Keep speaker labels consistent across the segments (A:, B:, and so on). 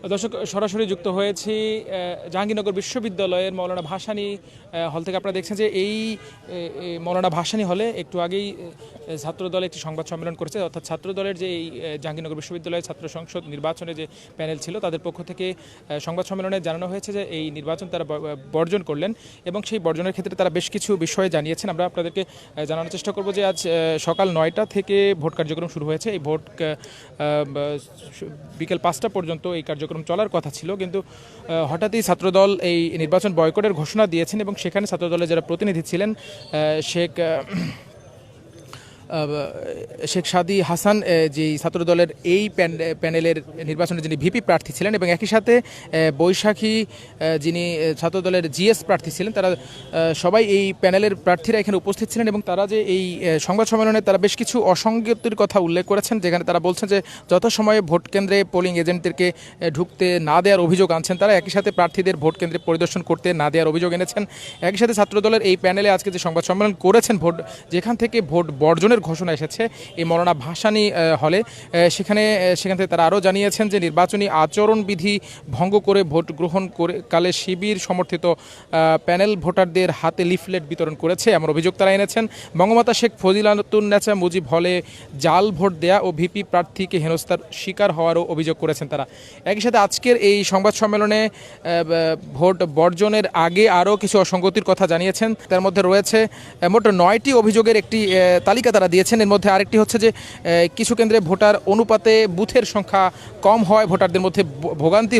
A: দর্শক, সরাসরি যুক্ত হয়েছি জাহাঙ্গীরনগর বিশ্ববিদ্যালয়ের মৌলানা ভাসানী হল থেকে। আপনারা দেখছেন যে এই মৌলানা ভাসানী হলে একটু আগেই ছাত্রদল একটি সংবাদ সম্মেলন করেছে, অর্থাৎ ছাত্রদলের যে এই জাহাঙ্গীরনগর বিশ্ববিদ্যালয়ের ছাত্র সংসদ নির্বাচনে যে প্যানেল ছিল তাদের পক্ষ থেকে সংবাদ সম্মেলনে জানানো হয়েছে যে এই নির্বাচন তারা বর্জন করলেন এবং সেই বর্জনের ক্ষেত্রে তারা বেশ কিছু বিষয়ে জানিয়েছেন। আমরা আপনাদেরকে জানানোর চেষ্টা করব যে আজ সকাল 9টা থেকে ভোট কার্যক্রম শুরু হয়েছে। এই ভোট বিকেল 5টা পর্যন্ত এই কার্যক্রম চলার কথা ছিল, কিন্তু হঠাৎই ছাত্রদল এই নির্বাচন বয়কটের ঘোষণা দিয়েছেন এবং সেখানে ছাত্রদলের যারা প্রতিনিধি ছিলেন শেখ সাদি হাসান, যে ছাত্রদলের এই প্যানেলের নির্বাচনে যিনি ভিপি প্রার্থী ছিলেন, এবং একই সাথে বৈশাখী যিনি ছাত্রদলের জিএস প্রার্থী ছিলেন, তারা সবাই এই প্যানেলের প্রার্থীরা এখানে উপস্থিত ছিলেন এবং তারা যে এই সংবাদ সম্মেলনে তারা বেশ কিছু অসঙ্গতির কথা উল্লেখ করেছেন, যেখানে তারা বলছেন যে যথাসময়ে ভোট কেন্দ্রে পোলিং এজেন্টদেরকে ঢুকতে না দেওয়ার অভিযোগ আনছেন তারা, একই সাথে প্রার্থীদের ভোট কেন্দ্রে পরিদর্শন করতে না দেওয়ার অভিযোগ এনেছেন। একই সাথে ছাত্রদলের এই প্যানেলে আজকে যে সংবাদ সম্মেলন করেছেন যেখান থেকে ভোট বর্জনের ঘোষণা এসেছে এই মৌলানা ভাসানী হলে, সেখান থেকে তারা আরও জানিয়েছেন যে নির্বাচনী আচরণবিধি ভঙ্গ করে ভোট গ্রহণ কালে শিবির সমর্থিত প্যানেল ভোটারদের হাতে লিফলেট বিতরণ করেছে এমন অভিযোগ তারা এনেছেন। বঙ্গমাতা শেখ ফজিলাতুন্নেছা মুজিব হলে জাল ভোট দেয়া ও ভিপি প্রার্থীকে হেনস্থার শিকার হওয়ারও অভিযোগ করেছেন তারা। একই সাথে আজকের এই সংবাদ সম্মেলনে ভোট বর্জনের আগে আরও কিছু অসঙ্গতির কথা জানিয়েছেন। তার মধ্যে রয়েছে মোট 9টি অভিযোগের একটি তালিকা তারা দিয়েছেন। এর মধ্যে আরেকটি হচ্ছে যে কিছু কেন্দ্রে ভোটার অনুপাতে বুথের সংখ্যা কম হয় ভোটারদের মধ্যে ভোগান্তি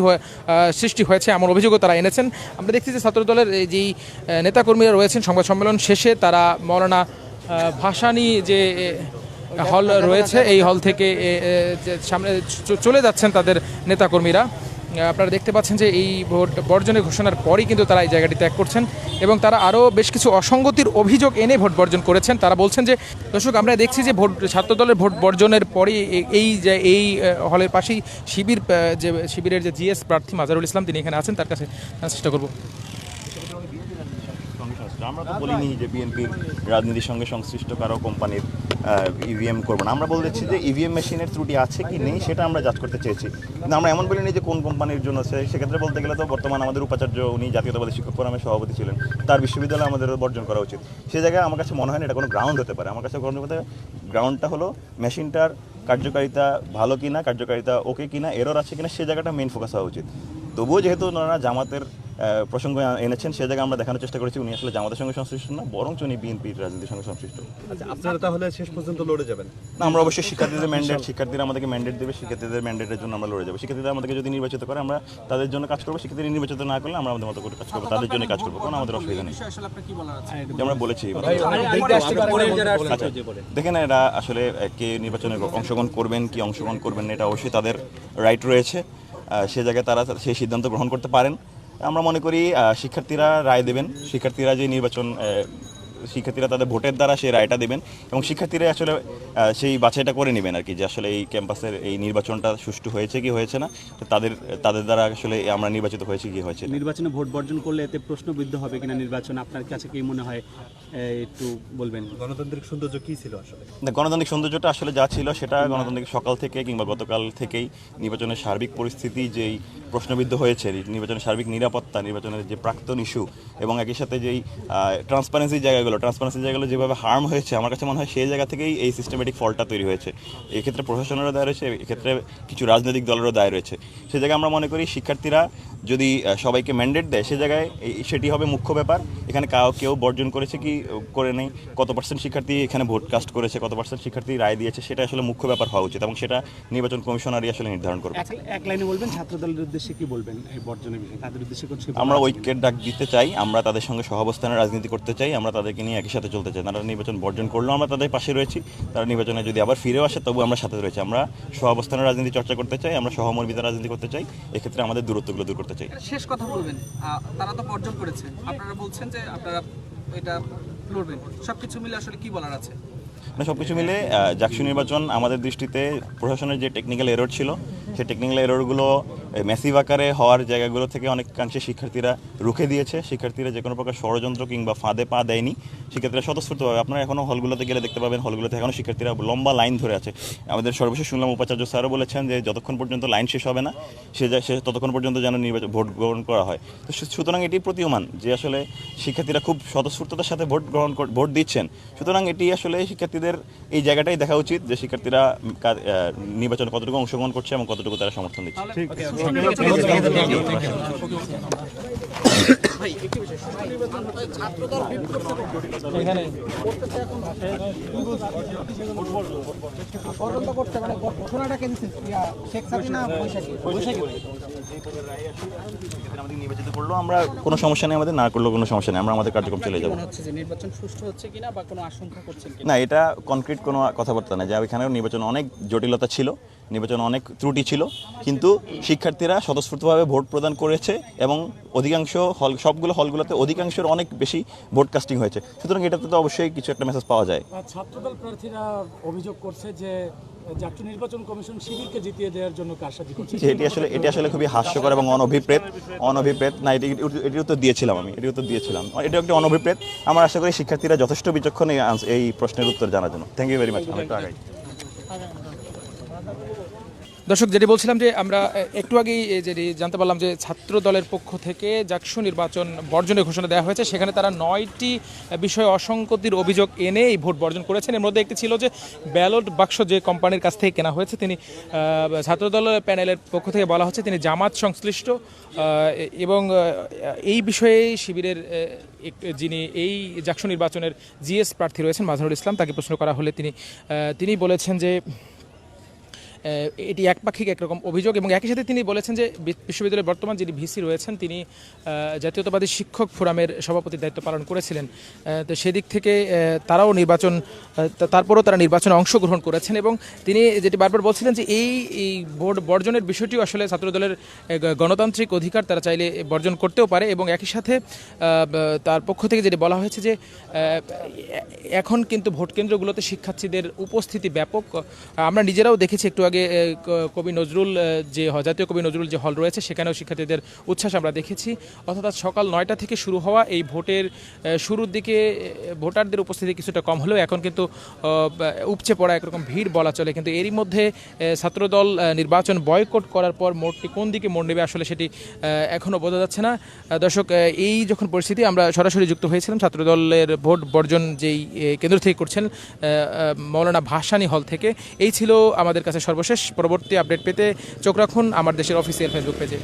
A: সৃষ্টি হয়েছে এমন অভিযোগও তারা এনেছেন। আমরা দেখছি যে ছাত্রদলের যেই নেতাকর্মীরা রয়েছেন সংবাদ সম্মেলন শেষে তারা মৌলানা ভাসানী যে হল রয়েছে এই হল থেকে সামনে চলে যাচ্ছেন তাদের নেতাকর্মীরা। আপনারা দেখতে পাচ্ছেন যে এই ভোট বর্জনের ঘোষণার পরই কিন্তু তারা এই জায়গাটি ত্যাগ করছেন এবং তারা আরও বেশ কিছু অসঙ্গতির অভিযোগ এনে ভোট বর্জন করেছেন। তারা বলছেন যে দর্শক, আমরা দেখছি যে ছাত্রদলের ভোট বর্জনের পরই এই হলের পাশেই শিবিরের যে জিএস প্রার্থী মাজারুল ইসলাম তিনি এখানে আছেন, তার কাছে চেষ্টা করব।
B: আমরা তো বলিনি যে বিএনপির রাজনীতির সঙ্গে সংশ্লিষ্ট কারো কোম্পানির ইভিএম করবো না। আমরা বলতেছি যে ইভিএম মেশিনের ত্রুটি আছে কি নেই সেটা আমরা যাচ করতে চেয়েছি, কিন্তু আমরা এমন বলিনি যে কোন কোম্পানির জন্য। সেক্ষেত্রে বলতে গেলে তো বর্তমান আমাদের উপাচার্য উনি জাতীয়তাবাদী শিক্ষক ফোরামের সভাপতি ছিলেন, তার বিশ্ববিদ্যালয়ে আমাদের বর্জন করা উচিত। সে জায়গায় আমার কাছে মনে হয় না এটা কোনো গ্রাউন্ড হতে পারে। আমার কাছে গ্রাউন্ডটা হলো মেশিনটার কার্যকারিতা ভালো কিনা, কার্যকারিতা ওকে কিনা, এরর আছে কিনা, সে জায়গাটা মেইন ফোকাস হওয়া উচিত। তবুও যেহেতু ওনারা জামাতের প্রসঙ্গ এনেছেন, সে জায়গায় আমরা দেখানোর চেষ্টা করেছি উনি আসলে জামাতের সঙ্গে সংশ্লিষ্ট না, বরং উনি বিএনপির রাজনীতির সঙ্গে সংশ্লিষ্ট।
C: আচ্ছা, আপনারা তাহলে শেষ পর্যন্ত লড়ে যাবেন
B: না? আমরা অবশ্যই শিক্ষার্থীরা আমাদেরকে ম্যান্ডেট দেবে, শিক্ষার্থীদের ম্যান্ডেটের জন্য আমরা লড়ে যাবো। শিক্ষার্থীরা আমাদেরকে যদি নির্বাচিত করে আমরা তাদের জন্য কাজ করবো, শিক্ষার্থীরা নির্বাচিত না করলে আমরা আমাদের মতো করে কাজ করবো, তাদের জন্য কাজ করবো, কোনো আমাদের অসুবিধা নেই। আমরা বলেছি দেখেন, এরা আসলে কে নির্বাচনে অংশগ্রহণ করবেন কি অংশগ্রহণ করবেন না এটা অবশ্যই তাদের রাইট রয়েছে, সে জায়গায় তারা সেই সিদ্ধান্ত গ্রহণ করতে পারেন। আমরা মনে করি শিক্ষার্থীরা রায় দেবেন, শিক্ষার্থীরা তাদের ভোটের দ্বারা সেই রায়টা দেবেন এবং শিক্ষার্থীরা আসলে সেই বাছাইটা করে নেবেন আর কি, যে আসলে এই ক্যাম্পাসের এই নির্বাচনটা সুষ্ঠু হয়েছে কি হয়েছে না, তাদের দ্বারা আসলে আমরা নির্বাচিত হয়েছে কি হয়েছে।
D: নির্বাচনে ভোট বর্জন করলে এতে প্রশ্নবিদ্ধ হবে কিনা নির্বাচন, আপনার কাছে কি মনে হয় একটু বলবেন?
C: গণতান্ত্রিক সৌন্দর্য কী ছিল আসলে?
B: গণতান্ত্রিক সৌন্দর্যটা আসলে যা ছিল সেটা গণতান্ত্রিক সকাল থেকে কিংবা গতকাল থেকেই নির্বাচনের সার্বিক পরিস্থিতি যেই প্রশ্নবিদ্ধ হয়েছে, নির্বাচনের সার্বিক নিরাপত্তা, নির্বাচনের যে প্রাক্তন ইস্যু এবং একই সাথে যেই ট্রান্সপারেন্সির জায়গাগুলো যেভাবে হার্ম হয়েছে, আমার কাছে মনে হয় সেই জায়গা থেকেই এই সিস্টেমেটিক ফলটা তৈরি হয়েছে। এক্ষেত্রে প্রশাসনেরও দায় রয়েছে, এক্ষেত্রে কিছু রাজনৈতিক দলেরও দায় রয়েছে। সে জায়গায় আমরা মনে করি শিক্ষার্থীরা যদি সবাইকে ম্যান্ডেট দেয় সে জায়গায় সেটি হবে মুখ্য ব্যাপার। এখানে কেউ বর্জন করেছে কি করে নেই, কত পার্সেন্ট শিক্ষার্থী এখানে ভোট কাস্ট করেছে, কত পার্সেন্ট শিক্ষার্থী রায় দিয়েছে, সেটা আসলে মুখ্য ব্যাপার হওয়া উচিত এবং সেটা নির্বাচন কমিশনারই আসলে নির্ধারণ করবে।
D: এক লাইনে বলবেন ছাত্রদলের উদ্দেশ্যে কি বলবেন এই বর্জনের বিষয়ে, তাদের উদ্দেশ্যে?
B: আমরা ঐক্যের ডাক দিতে চাই, আমরা তাদের সঙ্গে সহাবস্থানের রাজনীতি করতে চাই, আমরা তাদেরকে নিয়ে একই সাথে চলতে চাই। তারা নির্বাচন বর্জন করলেও আমরা তাদের পাশে রয়েছি, তারা নির্বাচনে যদি আবার ফিরেও আসে তবু আমরা সাথে রয়েছি। আমরা সহাবস্থানের রাজনীতি চর্চা করতে চাই, আমরা সহমর্মিতার রাজনীতি করতে চাই, এক্ষেত্রে আমাদের দূরত্বগুলো দূর করতে চাই।
E: শেষ কথা বলবেন, তারা তো বর্জন করেছে, আপনারা বলছেন যে আপনারা এটা লড়বেন, সবকিছু মিলে আসলে কি বলার আছে?
B: সবকিছু মিলে জাকসু নির্বাচন আমাদের দৃষ্টিতে প্রশাসনের যে টেকনিক্যাল এরর ছিল সেই টেকনিক্যাল এররগুলো ম্যাসিভ আকারে হওয়ার জায়গাগুলো থেকে অনেকাংশে শিক্ষার্থীরা রুখে দিয়েছে। শিক্ষার্থীরা যে কোনো প্রকার ষড়যন্ত্র কিংবা ফাঁদে পা দেয়নি। শিক্ষার্থীরা স্বতঃস্ফূর্তভাবে, আপনারা এখনও হলগুলোতে গেলে দেখতে পাবেন, হলগুলোতে এখনও শিক্ষার্থীরা লম্বা লাইন ধরে আছে। আমাদের সর্বশেষ শুনলাম উপাচার্য স্যারও বলেছেন যে যতক্ষণ পর্যন্ত লাইন শেষ হবে না সে ততক্ষণ পর্যন্ত যেন ভোট গ্রহণ করা হয়। তো সুতরাং এটি প্রতীয়মান যে আসলে শিক্ষার্থীরা খুব স্বতঃস্ফূর্ততার সাথে ভোট দিচ্ছেন। সুতরাং এটি আসলে শিক্ষার্থীদের এই জায়গাটাই দেখা উচিত যে শিক্ষার্থীরা নির্বাচনে কতটুকু অংশগ্রহণ করছে এবং কতটুকু তারা সমর্থন দিচ্ছে। আমাদের নির্বাচিত করলেও আমরা কোনো সমস্যা নেই, আমাদের না করলেও কোনো সমস্যা নেই, আমরা আমাদের কার্যক্রম চলে যাবো।
E: হচ্ছে যে নির্বাচন সুষ্ঠু হচ্ছে কিনা বা কোনো আশঙ্কা করছেন কিনা?
B: না, এটা কনক্রিট কোনো কথাবার্তা না যে ওইখানে নির্বাচন অনেক জটিলতা ছিল, নির্বাচনে অনেক ত্রুটি ছিল, কিন্তু শিক্ষার্থীরা স্বতঃস্ফূর্তভাবে ভোট প্রদান করেছে এবং অধিকাংশ সবগুলো হলগুলোতে অধিকাংশের অনেক বেশি ভোট কাস্টিং হয়েছে। সুতরাং এটাতে তো অবশ্যই কিছু একটা মেসেজ পাওয়া যায়।
F: ছাত্রদল প্রার্থীরা অভিযোগ করছে যে জাতীয় নির্বাচন কমিশন শিবিরকে জিতিয়ে দেওয়ার জন্য কারসাজি করছে।
B: এটি আসলে খুবই হাস্যকর এবং অনভিপ্রেত না, এটি উত্তর দিয়েছিলাম আমি, এটা একটি অনভিপ্রেত। আমার আশা করি শিক্ষার্থীরা যথেষ্ট বিচক্ষণ এই প্রশ্নের উত্তর জানার জন্য। Thank you very much.
A: দর্শক, যেটি বলছিলাম যে আমরা একটু আগেই যেটি জানতে পারলাম যে ছাত্র দলের পক্ষ থেকে জাকসু নির্বাচন বর্জনের ঘোষণা দেওয়া হয়েছে। সেখানে তারা 9টি বিষয়ে অসঙ্গতির অভিযোগ এনে এই ভোট বর্জন করেছেন। এর মধ্যে একটি ছিল যে ব্যালট বাক্স যে কোম্পানির কাছ থেকে কেনা হয়েছে, তিনি ছাত্র দলের প্যানেলের পক্ষ থেকে বলা হচ্ছে তিনি জামাত সংশ্লিষ্ট, এবং এই বিষয়ে শিবিরের যিনি এই জাকসু নির্বাচনের জিএস প্রার্থী রয়েছেন মাজহারুল ইসলাম, তাকে প্রশ্ন করা হলে তিনি বলেছেন যে এটি একপাক্ষিক একরকম অভিযোগ, এবং একই সাথে তিনি বলেছেন যে বিশ্ববিদ্যালয়ের বর্তমান যিনি ভিসি রয়েছেন তিনি জাতীয়তাবাদী শিক্ষক ফোরামের সভাপতির দায়িত্ব পালন করেছিলেন। তো সেদিক থেকে তারপরও তারা নির্বাচনে অংশগ্রহণ করেছেন, এবং তিনি যেটি বারবার বলছিলেন যে এই ভোট বর্জনের বিষয়টিও আসলে ছাত্রদলের গণতান্ত্রিক অধিকার, তারা চাইলে বর্জন করতেও পারে। এবং একই সাথে তার পক্ষ থেকে যেটি বলা হয়েছে যে এখন কিন্তু ভোট কেন্দ্রগুলোতে শিক্ষার্থীদের উপস্থিতি ব্যাপক। আমরা নিজেরাও দেখেছি একটু আগে কবি নজরুল যে জাতীয় কবি নজরুল যে হল রয়েছে সেখানেও শিক্ষার্থীদের উচ্ছ্বাস আমরা দেখেছি। অর্থাৎ সকাল 9টা থেকে শুরু হওয়া এই ভোটের শুরুর দিকে ভোটারদের উপস্থিতি কিছুটা কম হলেও এখন কিন্তু উপচে পড়া একরকম ভিড় বলা চলে। কিন্তু এরই মধ্যে ছাত্রদল নির্বাচন বয়কট করার পর মোড়টি কোন দিকে মোড় নেবে আসলে সেটি এখনও বোঝা যাচ্ছে না। দর্শক, এই যখন পরিস্থিতি, আমরা সরাসরি যুক্ত হয়েছিলাম ছাত্রদলের ভোট বর্জন যেই কেন্দ্র থেকে করছেন মৌলানা ভাসানী হল থেকে। এই ছিল আমাদের কাছে সর্বশেষ। পরবর্তী আপডেট পেতে চোখ রাখুন আমার দেশের অফিসিয়াল ফেসবুক পেজে।